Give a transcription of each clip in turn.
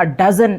12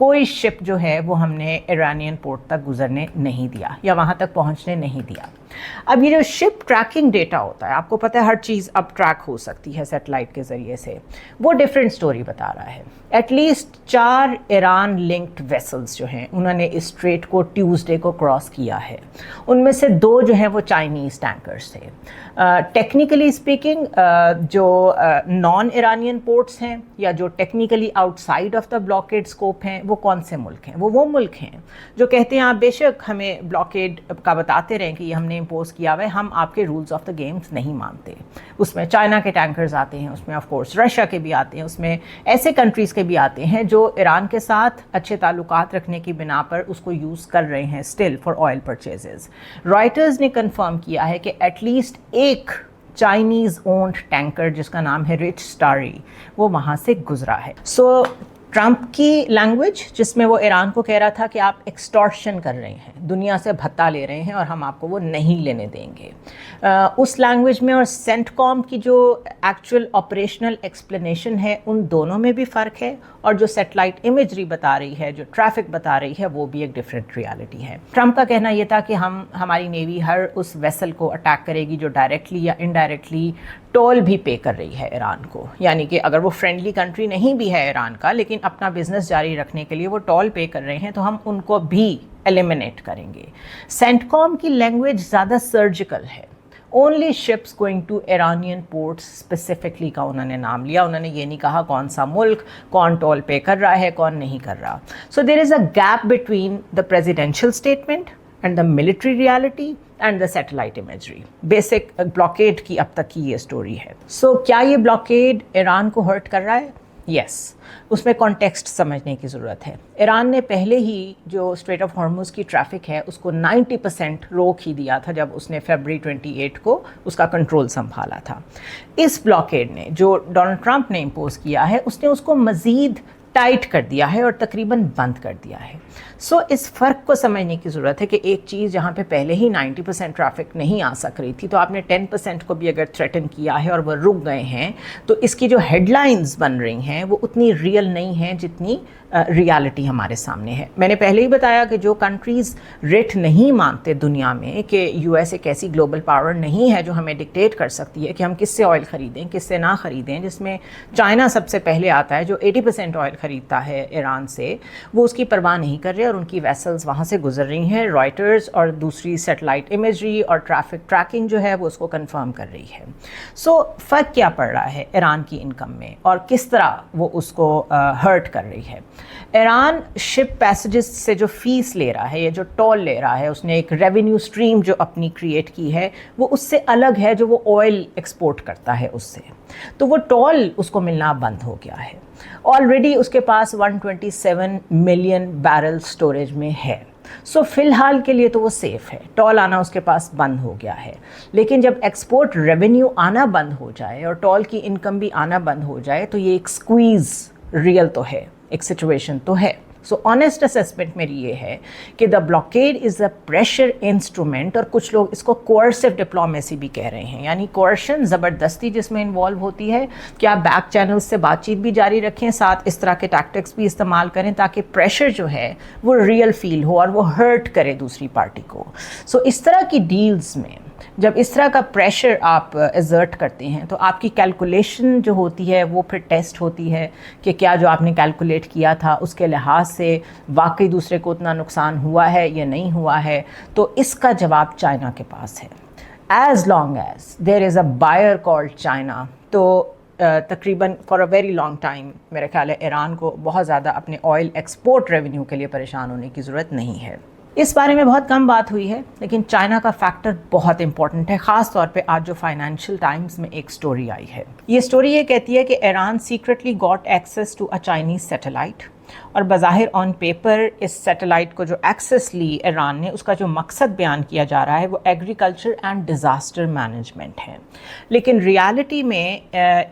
کوئی شپ جو ہے وہ ہم نے ایرانین پورٹ تک گزرنے نہیں دیا یا وہاں تک پہنچنے نہیں دیا۔ اب یہ جو شپ ٹریکنگ ڈیٹا ہوتا ہے، آپ کو پتہ ہے ہر چیز اب ٹریک ہو سکتی ہے سیٹلائٹ کے ذریعے سے، وہ ڈفرینٹ سٹوری بتا رہا ہے۔ At least 4 Iran linked vessels جو ہیں انہوں نے اس اسٹریٹ کو ٹیوزڈے کو کراس کیا ہے، ان میں سے 2 جو ہیں وہ چائنیز ٹینکرز تھے۔ ٹیکنیکلی اسپیکنگ جو نان ایرانین پورٹس ہیں یا جو technically outside of the blockade scope ہیں، وہ کون سے ملک ہیں؟ وہ ملک ہیں جو کہتے ہیں آپ بے شک ہمیں بلاکیڈ کا بتاتے رہیں کہ یہ ہم نے امپوز کیا ہوا ہے، ہم آپ کے رولز آف دا گیمز نہیں مانتے۔ اس میں چائنا کے ٹینکرز آتے ہیں، اس میں آف کورس رشیا کے بھی آتے ہیں، اس میں ایسے کنٹریز کے بھی آتے ہیں جو ایران کے ساتھ اچھے تعلقات رکھنے کی بنا پر اس کو یوز کر رہے ہیں still for oil purchases. Writers نے کنفرم کیا ہے کہ ایٹ لیسٹ ایک چائنیز اونڈ ٹینکر جس کا نام ہے رچ اسٹاری وہ وہاں سے گزرا ہے۔ سو ٹرمپ کی لینگویج جس میں وہ ایران کو کہہ رہا تھا کہ آپ ایکسٹورشن کر رہے ہیں، دنیا سے بھتہ لے رہے ہیں اور ہم آپ کو وہ نہیں لینے دیں گے، اس لینگویج میں اور سینٹ کام کی جو ایکچوئل آپریشنل ایکسپلینیشن ہے ان دونوں میں بھی فرق ہے، اور جو سیٹلائٹ امیجری بتا رہی ہے، جو ٹریفک بتا رہی ہے، وہ بھی ایک ڈفرینٹ ریالٹی ہے۔ ٹرمپ کا کہنا یہ تھا کہ ہماری نیوی ہر اس ویسل کو اٹیک کرے گی جو ڈائریکٹلی یا انڈائریکٹلی ٹول بھی پے کر رہی ہے ایران کو، یعنی کہ اگر وہ فرینڈلی کنٹری نہیں بھی ہے ایران کا لیکن اپنا بزنس جاری رکھنے کے لیے وہ ٹول پے کر رہے ہیں تو ہم ان کو بھی ایلیمنیٹ کریں گے۔ سینٹ کام کی لینگویج زیادہ سرجیکل ہے، only ships going to Iranian ports specifically کا انہوں نے نام لیا، انہوں نے یہ نہیں کہا کون سا ملک کون ٹول پے کر رہا ہے کون نہیں کر رہا۔ So there is a gap between the presidential statement and the military reality and the satellite imagery. Basic blockade کی اب تک کی یہ سٹوری ہے۔ سو کیا یہ بلاکیڈ ایران کو ہرٹ کر رہا ہے؟ یس، اس میں کانٹیکسٹ سمجھنے کی ضرورت ہے۔ ایران نے پہلے ہی جو اسٹریٹ آف ہارموز کی ٹریفک ہے اس کو 90% روک ہی دیا تھا جب اس نے فیبرری 28 کو اس کا کنٹرول سنبھالا تھا۔ اس بلاکیڈ نے جو ڈونلڈ ٹرمپ نے امپوز کیا ہے اس نے اس کو مزید ٹائٹ کر دیا ہے اور تقریباً بند کر دیا ہے۔ سو اس فرق کو سمجھنے کی ضرورت ہے کہ ایک چیز جہاں پہ پہلے ہی 90% ٹریفک نہیں آ سک رہی تھی تو آپ نے 10% کو بھی اگر تھریٹن کیا ہے اور وہ رک گئے ہیں تو اس کی جو ہیڈ لائنز بن رہی ہیں وہ اتنی ریئل نہیں ہیں جتنی ریالٹی ہمارے سامنے ہے۔ میں نے پہلے ہی بتایا کہ جو کنٹریز ریٹ نہیں مانتے دنیا میں کہ یو ایس ایک ایسی گلوبل پاور نہیں ہے جو ہمیں ڈکٹیٹ کر سکتی ہے کہ ہم کس سے آئل خریدیں کس سے نہ خریدیں، جس میں چائنا سب سے پہلے آتا ہے جو 80% آئل خریدتا ہے ایران سے، وہ اس کی پرواہ نہیں کر رہے اور ان کی ویسلز وہاں سے گزر رہی ہیں۔ رائٹرز اور دوسری سیٹلائٹ امیجری اور ٹریفک ٹریکنگ جو ہے وہ اس کو کنفرم کر رہی ہے۔ سو فرق کیا پڑ رہا ہے ایران کی انکم میں اور کس طرح وہ اس کو ہرٹ کر رہی ہے؟ ایران شپ پیسجز سے جو فیس لے رہا ہے یا جو ٹول لے رہا ہے، اس نے ایک ریونیو سٹریم جو اپنی کریٹ کی ہے وہ اس سے الگ ہے جو وہ آئل ایکسپورٹ کرتا ہے اس سے، تو وہ ٹول اس کو ملنا بند ہو گیا ہے۔ آلریڈی اس کے پاس 127 ملین بیرل سٹوریج میں ہے، سو فی الحال کے لیے تو وہ سیف ہے، ٹول آنا اس کے پاس بند ہو گیا ہے۔ لیکن جب ایکسپورٹ ریونیو آنا بند ہو جائے اور ٹول کی انکم بھی آنا بند ہو جائے تو یہ ایک سکویز ریئل تو ہے، ایک سچویشن تو ہے۔ سو آنیسٹ اسیسمنٹ میری یہ ہے کہ the blockade is a pressure instrument, اور کچھ لوگ اس کو کوئرسو ڈپلومیسی بھی کہہ رہے ہیں، یعنی کوئرشن، زبردستی جس میں انوالو ہوتی ہے کہ آپ بیک چینل سے بات چیت بھی جاری رکھیں، ساتھ اس طرح کے ٹیکٹکس بھی استعمال کریں تاکہ پریشر جو ہے وہ ریئل فیل ہو اور وہ ہرٹ کرے دوسری پارٹی کو۔ سو اس طرح کی ڈیلز میں جب اس طرح کا پریشر آپ ایگزرٹ کرتے ہیں تو آپ کی کیلکولیشن جو ہوتی ہے وہ پھر ٹیسٹ ہوتی ہے کہ کیا جو آپ نے کیلکولیٹ کیا تھا اس کے لحاظ سے واقعی دوسرے کو اتنا نقصان ہوا ہے یا نہیں ہوا ہے۔ تو اس کا جواب چائنا کے پاس ہے۔ As long as there is a buyer called China, تو تقریباً for a very long time میرا خیال ہے ایران کو بہت زیادہ اپنے آئل ایکسپورٹ ریونیو کے لیے پریشان ہونے کی ضرورت نہیں ہے۔ اس بارے میں بہت کم بات ہوئی ہے لیکن چائنا کا فیکٹر بہت امپورٹنٹ ہے، خاص طور پہ آج جو فائنینشیل ٹائمز میں ایک سٹوری آئی ہے۔ یہ سٹوری یہ کہتی ہے کہ Iran secretly got access to a Chinese satellite, اور بظاہر آن پیپر اس سیٹلائٹ کو جو ایکسیس لی ایران نے اس کا جو مقصد بیان کیا جا رہا ہے وہ ایگریکلچر اینڈ ڈیزاسٹر مینجمنٹ ہے، لیکن ریالٹی میں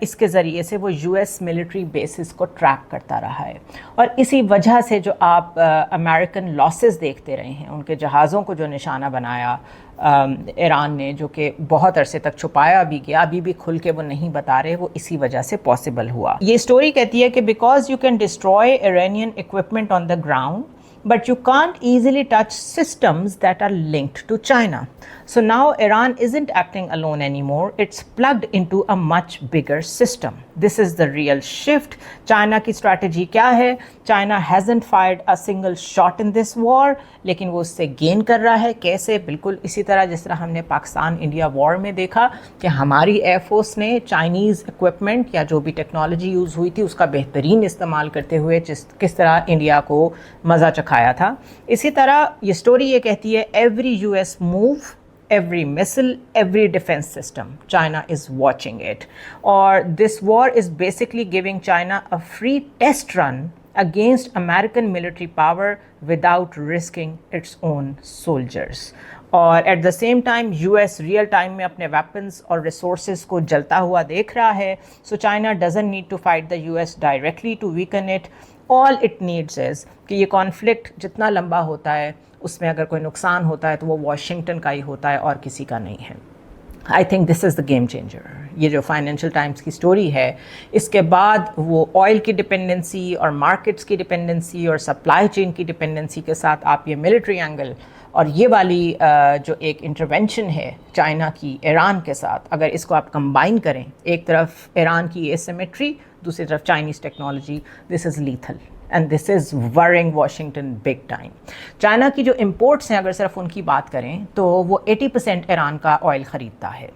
اس کے ذریعے سے وہ یو ایس ملٹری بیسز کو ٹریک کرتا رہا ہے، اور اسی وجہ سے جو آپ امریکن لاسز دیکھتے رہے ہیں، ان کے جہازوں کو جو نشانہ بنایا ایران نے, جو کہ بہت عرصے تک چھپایا بھی گیا, ابھی بھی کھل کے وہ نہیں بتا رہے, وہ اسی وجہ سے پاسبل ہوا. یہ اسٹوری کہتی ہے کہ because you can destroy Iranian equipment on the ground but you can't easily touch systems that are linked to China. So now Iran isn't acting alone anymore. It's plugged into a much bigger system. This is the real shift. China کی strategy کیا ہے؟ China hasn't fired a single shot in this war, لیکن وہ اس سے gain کر رہا ہے. کیسے؟ بالکل اسی طرح جس طرح ہم نے پاکستان انڈیا وار میں دیکھا کہ ہماری ایئر فورس نے چائنیز اکوپمنٹ یا جو بھی ٹیکنالوجی یوز ہوئی تھی اس کا بہترین استعمال کرتے ہوئے کس طرح انڈیا کو مزہ چکھایا تھا. اسی طرح یہ سٹوری یہ کہتی ہے every U S move, every missile, every defense system, China is watching it. Or this war is basically giving China a free test run against American military power without risking its own soldiers. اور at the same time U S real time میں اپنے weapons اور resources کو جلتا ہوا دیکھ رہا ہے. So China doesn't need to fight the U S directly to weaken it. All it needs is کہ یہ کانفلکٹ جتنا لمبا ہوتا ہے اس میں اگر کوئی نقصان ہوتا ہے تو وہ واشنگٹن کا ہی ہوتا ہے اور کسی کا نہیں ہے. I think this is the game changer. یہ جو فائنینشیل ٹائمز کی سٹوری ہے اس کے بعد وہ آئل کی ڈپینڈنسی اور مارکیٹس کی ڈپینڈنسی اور سپلائی چین کی ڈپینڈنسی کے ساتھ آپ یہ ملٹری اینگل اور یہ والی جو ایک انٹرونشن ہے چائنا کی ایران کے ساتھ, اگر اس کو آپ کمبائن کریں, ایک طرف ایران کی ایسیمیٹری, دوسری طرف Chinese technology, this is lethal and this is worrying Washington big time. China کی جو امپورٹس ہیں اگر صرف ان کی بات کریں تو وہ 80% ایران کا آئل خریدتا ہے.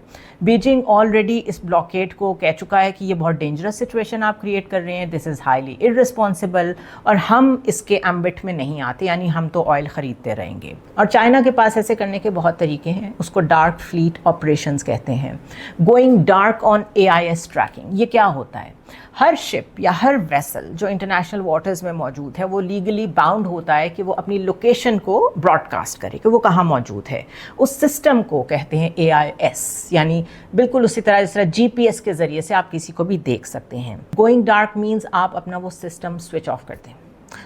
بیجنگ آلریڈی اس بلاکیڈ کو کہہ چکا ہے کہ یہ بہت ڈینجرس سچویشن آپ کریٹ کر رہے ہیں, دس از ہائیلی ارسپانسبل, اور ہم اس کے ایمبٹ میں نہیں آتے, یعنی ہم تو آئل خریدتے رہیں گے. اور چائنا کے پاس ایسے کرنے کے بہت طریقے ہیں, اس کو ڈارک فلیٹ آپریشنز کہتے ہیں. گوئنگ ڈارک آن AIS ٹریکنگ, یہ کیا ہوتا ہے؟ ہر شپ یا ہر ویسل جو انٹرنیشنل واٹرز میں موجود ہے وہ لیگلی باؤنڈ ہوتا ہے کہ وہ اپنی لوکیشن کو براڈ کاسٹ کرے کہ وہ کہاں موجود ہے. اس سسٹم کو کہتے ہیں AIS, یعنی بالکل اسی طرح جس طرح GPS کے ذریعے سے آپ کسی کو بھی دیکھ سکتے ہیں. گوئنگ ڈارک مینز آپ اپنا وہ سسٹم سوئچ آف کر دیں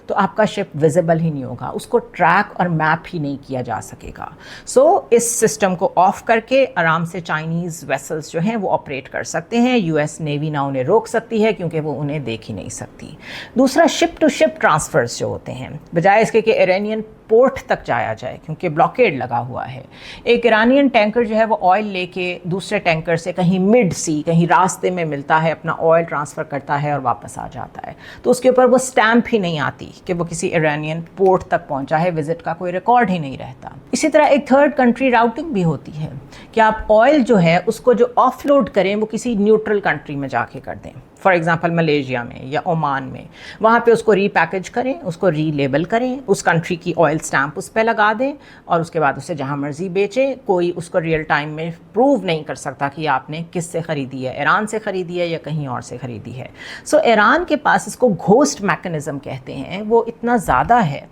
تو آپ کا شپ ویزیبل ہی نہیں ہوگا, اس کو ٹریک اور میپ ہی نہیں کیا جا سکے گا. سو اس سسٹم کو آف کر کے آرام سے چائنیز ویسلز جو ہیں وہ آپریٹ کر سکتے ہیں. US ایس نیوی نہ انہیں روک سکتی ہے کیونکہ وہ انہیں دیکھ ہی نہیں سکتی. دوسرا, شپ ٹو شپ ٹرانسفرز جو ہوتے ہیں, بجائے اس کے کہ ایرانین پورٹ تک جایا جائے کیونکہ بلاکیڈ لگا ہوا ہے, ایک ایرانین ٹینکر جو ہے وہ آئل لے کے دوسرے ٹینکر سے کہیں مڈ سی, کہیں راستے میں ملتا ہے, اپنا آئل ٹرانسفر کرتا ہے اور واپس آ جاتا ہے, تو اس کے اوپر وہ اسٹیمپ ہی نہیں آتی کہ وہ کسی ایرانین پورٹ تک پہنچا ہے, وزٹ کا کوئی ریکارڈ ہی نہیں رہتا. اسی طرح ایک تھرڈ کنٹری راؤٹنگ بھی ہوتی ہے کہ آپ آئل جو ہے اس کو جو آف لوڈ کریں وہ کسی نیوٹرل کنٹری میں جا کے کر دیں, فار ایگزامپل ملیشیا میں یا عمان میں, وہاں پہ اس کو ری پیکج کریں, اس کو ری لیبل کریں, اس کنٹری کی آئل اسٹیمپ اس پہ لگا دیں اور اس کے بعد اسے جہاں مرضی بیچیں. کوئی اس کو ریئل ٹائم میں پروو نہیں کر سکتا کہ آپ نے کس سے خریدی ہے, ایران سے خریدی ہے یا کہیں اور سے خریدی ہے. سو ایران کے پاس اس کو گھوسٹ میکنزم کہتے ہیں, وہ اتنا زیادہ ہے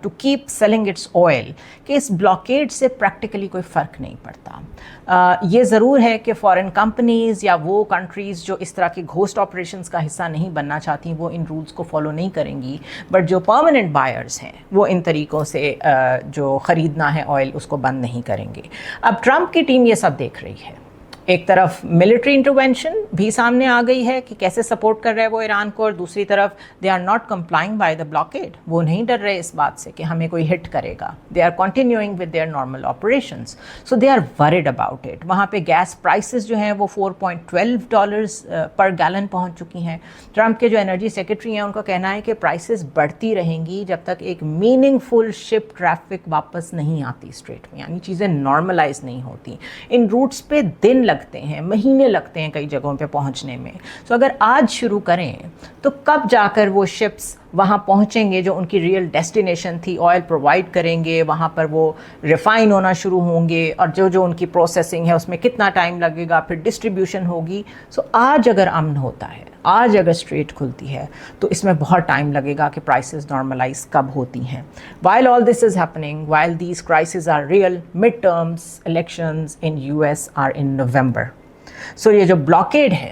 to keep selling its oil کہ اس بلاکیڈ سے پریکٹیکلی کوئی فرق نہیں پڑتا. یہ ضرور ہے کہ فارن کمپنیز یا وہ کنٹریز جو اس طرح کی گھوسٹ آپریشنز کا حصہ نہیں بننا چاہتی وہ ان رولز کو فالو نہیں کریں گی, بٹ جو پرماننٹ بائرز ہیں وہ ان طریقوں سے جو خریدنا ہے آئل اس کو بند نہیں کریں گے. اب ٹرمپ کی ٹیم یہ سب دیکھ رہی ہے, ایک طرف ملٹری انٹرونشن بھی سامنے آ گئی ہے کہ کیسے سپورٹ کر رہے وہ ایران کو, اور دوسری طرف they are not complying by the blockade, وہ نہیں ڈر رہے اس بات سے کہ ہمیں کوئی ہٹ کرے گا, they are continuing with their normal operations, so they are worried about it. وہاں پہ گیس پرائسز جو ہیں وہ $4.12 پر گیلن پہنچ چکی ہیں. ٹرمپ کے جو انرجی سیکرٹری ہیں ان کا کہنا ہے کہ پرائسز بڑھتی رہیں گی جب تک ایک میننگ فل شپ ٹریفک واپس نہیں آتی اسٹریٹ میں, یعنی چیزیں نارملائز نہیں ہوتی. ان روٹس پہ دن لگتے ہیں, مہینے لگتے ہیں کئی جگہوں پہ پہنچنے میں. سو اگر آج شروع کریں تو کب جا کر وہ شپس وہاں پہنچیں گے جو ان کی ریئل ڈیسٹینیشن تھی, آئل پرووائڈ کریں گے, وہاں پر وہ ریفائن ہونا شروع ہوں گے, اور جو ان کی پروسیسنگ ہے اس میں کتنا ٹائم لگے گا, پھر ڈسٹریبیوشن ہوگی. سو آج اگر امن ہوتا ہے, آج اگر اسٹریٹ کھلتی ہے تو اس میں بہت ٹائم لگے گا کہ پرائسز نارملائز کب ہوتی ہیں. While all this is happening, while these crises are real, mid terms elections in US are in November. So یہ جو بلاکیڈ ہے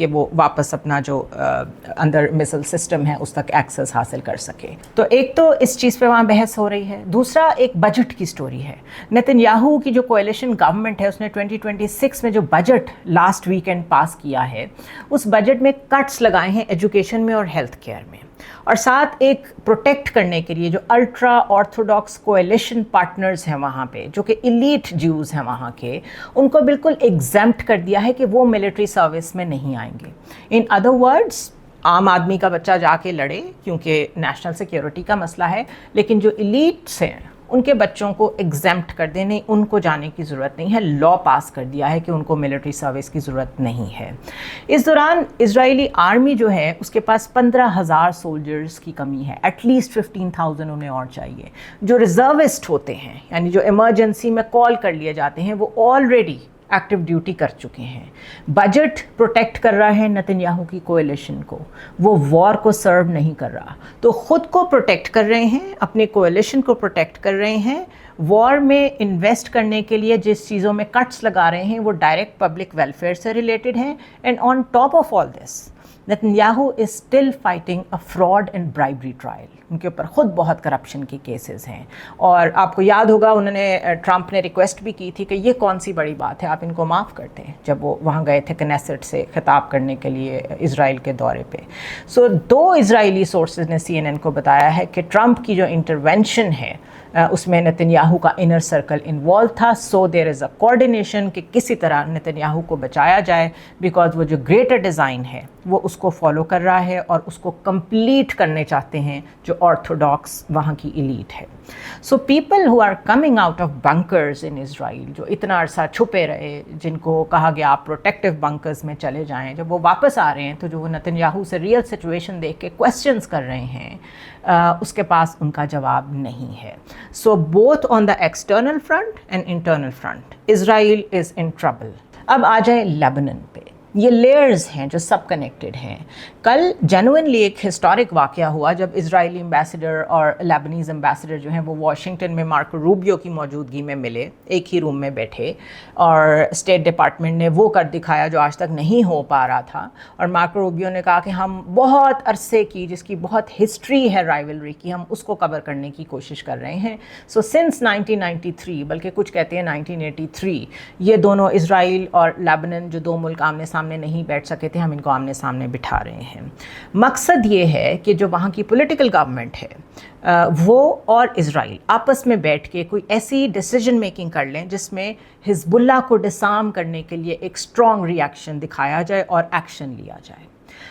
کہ وہ واپس اپنا جو اندر مسل سسٹم ہے اس تک ایکسیس حاصل کر سکے. تو ایک تو اس چیز پہ وہاں بحث ہو رہی ہے. دوسرا ایک بجٹ کی سٹوری ہے. نتن یاہو کی جو کولیشن گورنمنٹ ہے اس نے 2026 میں جو بجٹ لاسٹ ویکینڈ پاس کیا ہے اس بجٹ میں کٹس لگائے ہیں ایجوکیشن میں اور ہیلتھ کیئر میں, اور ساتھ ایک پروٹیکٹ کرنے کے لیے جو الٹرا آرتھوڈاکس کولیشن پارٹنرز ہیں وہاں پہ, جو کہ ایلیٹ جیوز ہیں وہاں کے, ان کو بالکل ایگزمپٹ کر دیا ہے کہ وہ ملٹری سروس میں نہیں آئیں گے. ان ادر ورڈز عام آدمی کا بچہ جا کے لڑے کیونکہ نیشنل سیکیورٹی کا مسئلہ ہے, لیکن جو ایلیٹس ہیں ان کے بچوں کو ایگزمپٹ کر دیں, نہیں ان کو جانے کی ضرورت نہیں ہے. لا پاس کر دیا ہے کہ ان کو ملٹری سروس کی ضرورت نہیں ہے. اس دوران اسرائیلی آرمی جو ہے اس کے پاس 15,000 سولجرز کی کمی ہے, ایٹ لیسٹ 15,000 انہیں اور چاہیے. جو ریزروسٹ ہوتے ہیں یعنی جو ایمرجنسی میں کال کر لیے جاتے ہیں وہ آلریڈی ایکٹیو ڈیوٹی کر چکے ہیں. بجٹ پروٹیکٹ کر رہا ہے نتن یاہو کی کولیشن کو, وہ وار کو سرو نہیں کر رہا. تو خود کو پروٹیکٹ کر رہے ہیں, اپنے کولیشن کو پروٹیکٹ کر رہے ہیں. وار میں انویسٹ کرنے کے لیے جس چیزوں میں کٹس لگا رہے ہیں وہ ڈائریکٹ پبلک ویلفیئر سے ریلیٹڈ ہیں. And on top of all this Netanyahu is still fighting a fraud and bribery trial. ان کے اوپر خود بہت کرپشن کی کیسز ہیں, اور آپ کو یاد ہوگا انہوں نے ٹرمپ نے ریکویسٹ بھی کی تھی کہ یہ کون سی بڑی بات ہے, آپ ان کو معاف کر دیں, جب وہ وہاں گئے تھے کنیسٹ سے خطاب کرنے کے لیے اسرائیل کے دورے پہ. سو 2 اسرائیلی سورسز نے CNN کو بتایا ہے کہ ٹرمپ کی جو انٹرونشن ہے اس میں نتن یاہو کا انر سرکل انوالو تھا. سو دیر از اے کوآرڈینیشن کہ کسی طرح نتن یاہو کو بچایا جائے, بیکاز وہ جو گریٹر ڈیزائن ہے وہ اس کو فالو کر رہا ہے اور اس کو کمپلیٹ کرنے چاہتے ہیں جو آرتھوڈاکس وہاں کی ایلیٹ ہے. So people who are coming out of bunkers in Israel, جو اتنا عرصہ چھپے رہے, جن کو کہا گیا آپ پروٹیکٹیو بنکرز میں چلے جائیں, جب وہ واپس آ رہے ہیں تو جو وہ نتن یاہو سے ریئل سچویشن دیکھ کے کویسچنز کر رہے ہیں اس کے پاس ان کا جواب نہیں ہے. So both on the external front end internal front Israel is in trouble. اب آ جائیں لیبنن پہ. یہ لیئرز ہیں جو سب کنیکٹڈ ہیں. کل جینوئنلی ایک ہسٹورک واقعہ ہوا جب اسرائیلی ایمبیسڈر اور لیبنیز ایمبیسڈر جو ہیں وہ واشنگٹن میں مارکو روبیو کی موجودگی میں ملے, ایک ہی روم میں بیٹھے, اور اسٹیٹ ڈپارٹمنٹ نے وہ کر دکھایا جو آج تک نہیں ہو پا رہا تھا. اور مارکو روبیو نے کہا کہ ہم بہت عرصے کی, جس کی بہت ہسٹری ہے رائیولری کی, ہم اس کو کور کرنے کی کوشش کر رہے ہیں. سو سنس 1993, بلکہ کچھ کہتے ہیں 1983, یہ دونوں اسرائیل اور لیبنن جو 2 ملک آمنے سامنے نہیں بیٹھ سکے تھے, ہم ان کو آمنے سامنے بٹھا رہے ہیں. مقصد یہ ہے کہ جو وہاں کی پولیٹیکل گورنمنٹ ہے وہ اور اسرائیل آپس میں بیٹھ کے کوئی ایسی ڈیسیجن میکنگ کر لیں جس میں حزب اللہ کو ڈسارم کرنے کے لیے ایک اسٹرانگ ری ایکشن دکھایا جائے اور ایکشن لیا جائے.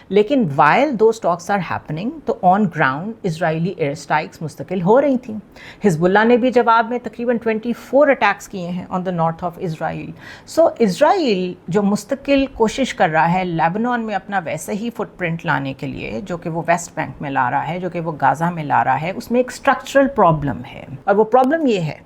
لیکن while those talks are happening, تو on ground Israeli air strikes مستقل ہو رہی تھیں. حزب اللہ نے بھی جواب میں تقریباً 24 اٹیکس کیے ہیں آن دا نارتھ آف اسرائیل. سو اسرائیل جو مستقل کوشش کر رہا ہے لیبنان میں اپنا ویسے ہی فٹ پرنٹ لانے کے لیے جو کہ وہ ویسٹ بینک میں لا رہا ہے, جو کہ وہ غازہ میں لا رہا ہے, اس میں ایک اسٹرکچرل پرابلم ہے. اور وہ پرابلم یہ ہے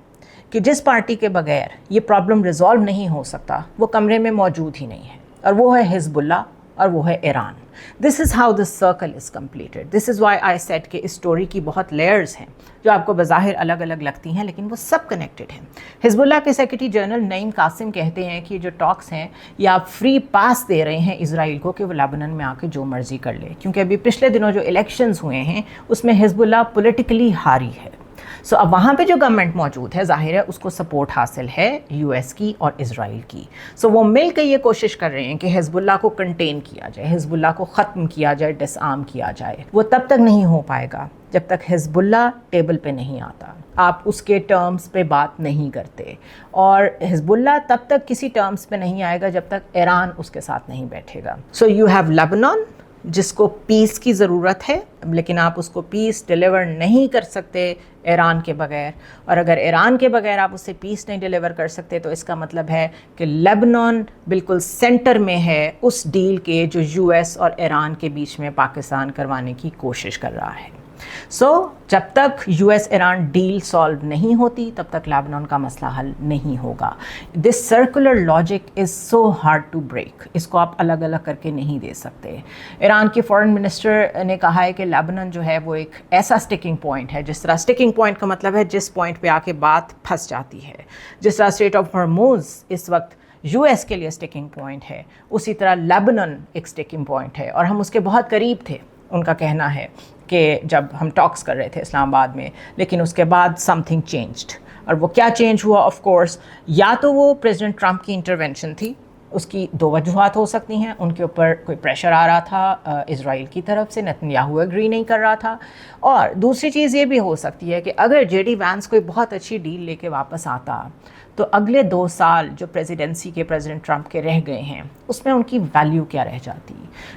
کہ جس پارٹی کے بغیر یہ پرابلم ریزالو نہیں ہو سکتا وہ کمرے میں موجود ہی نہیں ہے, اور وہ ہے حزب اللہ اور وہ ہے Iran. This is how the circle is completed. This is why I said کہ اس سٹوری کی بہت لیئرز ہیں جو آپ کو بظاہر الگ الگ لگتی ہیں لیکن وہ سب کنیکٹڈ ہیں. حزب اللہ کے سیکرٹری جنرل نعیم قاسم کہتے ہیں کہ جو ٹاکس ہیں یہ آپ فری پاس دے رہے ہیں اسرائیل کو کہ وہ لیبنن میں آ کے جو مرضی کر لے, کیونکہ ابھی پچھلے دنوں جو الیکشنز ہوئے ہیں اس میں حزب اللہ پولیٹیکلی ہاری ہے. سو اب وہاں پہ جو گورنمنٹ موجود ہے ظاہر ہے اس کو سپورٹ حاصل ہے US کی اور اسرائیل کی. سو وہ مل کے یہ کوشش کر رہے ہیں کہ حزب اللہ کو کنٹین کیا جائے, حزب اللہ کو ختم کیا جائے, ڈس آرم کیا جائے. وہ تب تک نہیں ہو پائے گا جب تک حزب اللہ ٹیبل پہ نہیں آتا, آپ اس کے ٹرمز پہ بات نہیں کرتے, اور حزب اللہ تب تک کسی ٹرمز پہ نہیں آئے گا جب تک ایران اس کے ساتھ نہیں بیٹھے گا. سو یو ہیو لیبنان جس کو پیس کی ضرورت ہے, لیکن آپ اس کو پیس ڈیلیور نہیں کر سکتے ایران کے بغیر, اور اگر ایران کے بغیر آپ اسے پیس نہیں ڈیلیور کر سکتے تو اس کا مطلب ہے کہ لیبنان بالکل سینٹر میں ہے اس ڈیل کے جو US اور ایران کے بیچ میں پاکستان کروانے کی کوشش کر رہا ہے. سو جب تک US ایران ڈیل سالو نہیں ہوتی تب تک لیبنان کا مسئلہ حل نہیں ہوگا. This circular logic is so hard to break, اس کو آپ الگ الگ کر کے نہیں دے سکتے. ایران کے فارن منسٹر نے کہا ہے کہ لیبنان جو ہے وہ ایک ایسا سٹکنگ پوائنٹ ہے, جس طرح سٹکنگ پوائنٹ کا مطلب ہے جس پوائنٹ پہ آ کے بات پھنس جاتی ہے, جس طرح اسٹریٹ آف ہرموز اس وقت US کے لیے اسٹیکنگ پوائنٹ ہے، اسی طرح لیبنان ایک اسٹیکنگ پوائنٹ ہے، اور ہم اس کے بہت قریب تھے، ان کا کہنا ہے کہ جب ہم ٹاکس کر رہے تھے اسلام آباد میں، لیکن اس کے بعد سم تھنگ چینجڈ. اور وہ کیا چینج ہوا؟ آف کورس یا تو وہ پریزیڈنٹ ٹرمپ کی انٹرونشن تھی، اس کی دو وجوہات ہو سکتی ہیں. ان کے اوپر کوئی پریشر آ رہا تھا اسرائیل کی طرف سے، نتنیاہو ایگری نہیں کر رہا تھا. اور دوسری چیز یہ بھی ہو سکتی ہے کہ اگر جے ڈی وینس کوئی بہت اچھی ڈیل لے کے واپس آتا تو اگلے 2 سال جو پریزیڈنسی کے پریزیڈنٹ ٹرمپ کے رہ گئے ہیں اس میں ان کی ویلیو کیا رہ جاتی.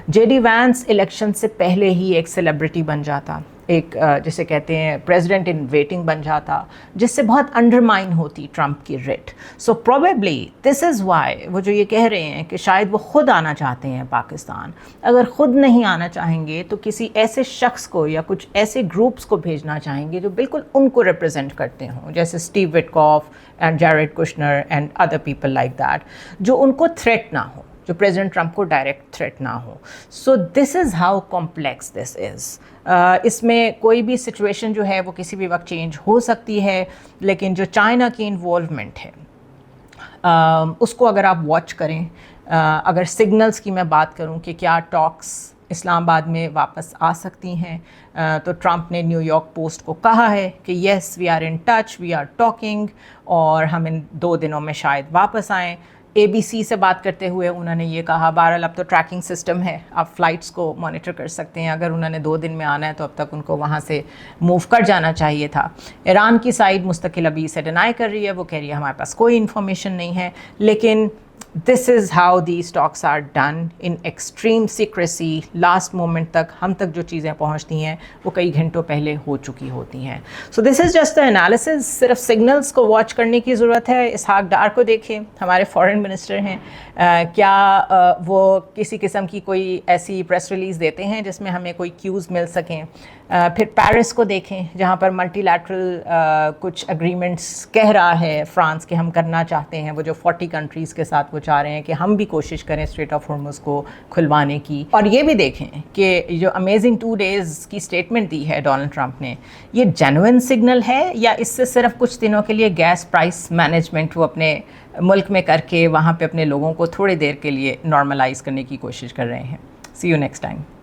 جے ڈی وینس الیکشن سے پہلے ہی ایک سیلیبریٹی بن جاتا، ایک جسے کہتے ہیں پریزیڈنٹ ان ویٹنگ بن جاتا، جس سے بہت انڈرمائن ہوتی ٹرمپ کی rate. So probably this is why وہ جو یہ کہہ رہے ہیں کہ شاید وہ خود آنا چاہتے ہیں پاکستان. اگر خود نہیں آنا چاہیں گے تو کسی ایسے شخص کو یا کچھ ایسے گروپس کو بھیجنا چاہیں گے جو بالکل ان کو ریپرزینٹ کرتے ہوں، جیسے Steve Witkoff and Jared Kushner and other people like that, جو ان کو تھریٹ نہ ہو، جو پریزیڈنٹ ٹرمپ کو ڈائریکٹ تھریٹ نہ ہو. سو دس از ہاؤ کمپلیکس دس از. اس میں کوئی بھی سچویشن جو ہے وہ کسی بھی وقت چینج ہو سکتی ہے، لیکن جو چائنا کی انوالومنٹ ہے اس کو اگر آپ واچ کریں، اگر سگنلز کی میں بات کروں کہ کیا ٹاکس اسلام آباد میں واپس آ سکتی ہیں، تو ٹرمپ نے نیو یارک پوسٹ کو کہا ہے کہ yes we are in touch, we are talking, اور ہم ان 2 دنوں میں شاید واپس آئیں. ABC سے بات کرتے ہوئے انہوں نے یہ کہا، بہرحال اب تو ٹریکنگ سسٹم ہے، آپ فلائٹس کو مانیٹر کر سکتے ہیں، اگر انہوں نے 2 دن میں آنا ہے تو اب تک ان کو وہاں سے موو کر جانا چاہیے تھا. ایران کی سائڈ مستقل ابھی اسے ڈینائی کر رہی ہے، وہ کہہ رہی ہے ہمارے پاس کوئی انفارمیشن نہیں ہے. لیکن this is how these talks are done in extreme secrecy. Last moment تک ہم تک جو چیزیں پہنچتی ہیں وہ کئی گھنٹوں پہلے ہو چکی ہوتی ہیں. سو دس از جسٹ اے انالیسز. صرف سگنلز کو واچ کرنے کی ضرورت ہے. اسحاق ڈار کو دیکھیں، ہمارے فارن منسٹر ہیں، کیا وہ کسی قسم کی کوئی ایسی پریس ریلیز دیتے ہیں جس میں ہمیں کوئی کیوز مل سکیں. پھر پیرس کو دیکھیں جہاں پر ملٹی لیٹرل کچھ اگریمنٹس کہہ رہا ہے فرانس کہ ہم کرنا چاہتے ہیں، وہ جو 40 کنٹریز کے ساتھ وہ چاہ رہے ہیں کہ ہم بھی کوشش کریں اسٹریٹ آف ہارمز کو کھلوانے کی. اور یہ بھی دیکھیں کہ جو امیزنگ 2 days کی اسٹیٹمنٹ دی ہے ڈونلڈ ٹرمپ نے، یہ جینوئن سگنل ہے یا اس سے صرف کچھ دنوں کے لیے گیس پرائس مینجمنٹ وہ اپنے ملک میں کر کے وہاں پہ اپنے لوگوں کو تھوڑی دیر کے لیے نارملائز کرنے کی کوشش کر رہے ہیں. سی یو نیکسٹ ٹائم.